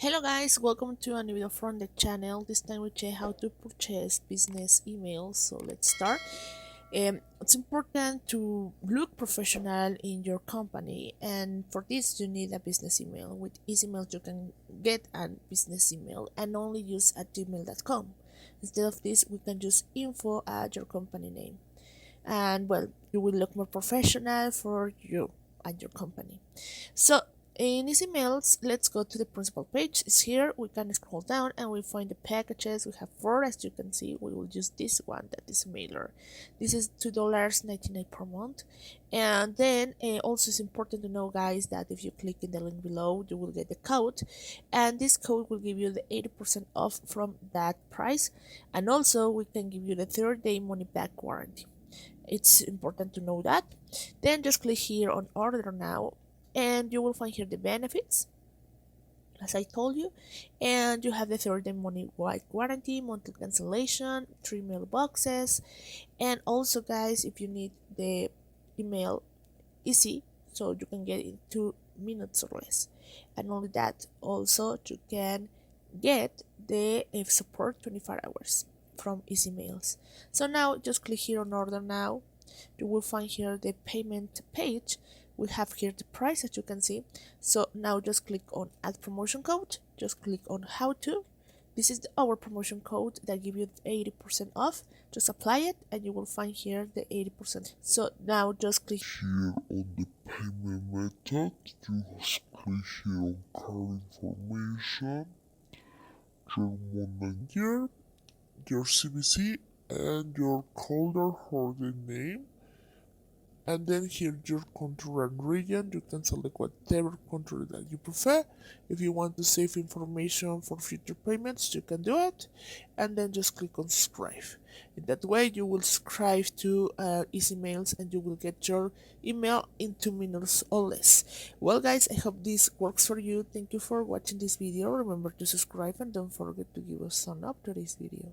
Hello guys, welcome to a new video from the channel. This time we check how to purchase business emails. So let's start. It's important to look professional in your company, and for this you need a business email. With EasyMail you can get a business email and only use at gmail.com. Instead of this we can use info at your company name, and well, you will look more professional for you and your company. So in Easy Mails, let's go to the principal page. It's here. We can scroll down and we find the packages. We have four, as you can see. We will use this one, that is mailer. This is $2.99 per month. And then also it's important to know, guys, that if you click in the link below, you will get the code, and this code will give you the 80% off from that price. And also we can give you the 30-day money back guarantee. It's important to know that. Then just click here on order now, and you will find here the benefits as I told you, and you have the 30-day money back guarantee, monthly cancellation, 3 mailboxes, and also guys, if you need the email easy, so you can get it in 2 minutes or less. And only that, also you can get the support 24 hours from Easy Mails. So now just click here on order now. You will find here the payment page. We have here the price, as you can see. So now just click on add promotion code, just click on how to. This is our promotion code that give you 80% off. Just apply it and you will find here the 80%. So now just click here on the payment method. You just click here on card information, your manager, your CVC, and your color for the name. And then here your country and region, you can select whatever country that you prefer. If you want to save information for future payments, you can do it, and then just click on subscribe. In that way you will subscribe to Easy Mails and you will get your email in 2 minutes or less. Well guys, I hope this works for you. Thank you for watching this video. Remember to subscribe and don't forget to give us a thumbs up to this video.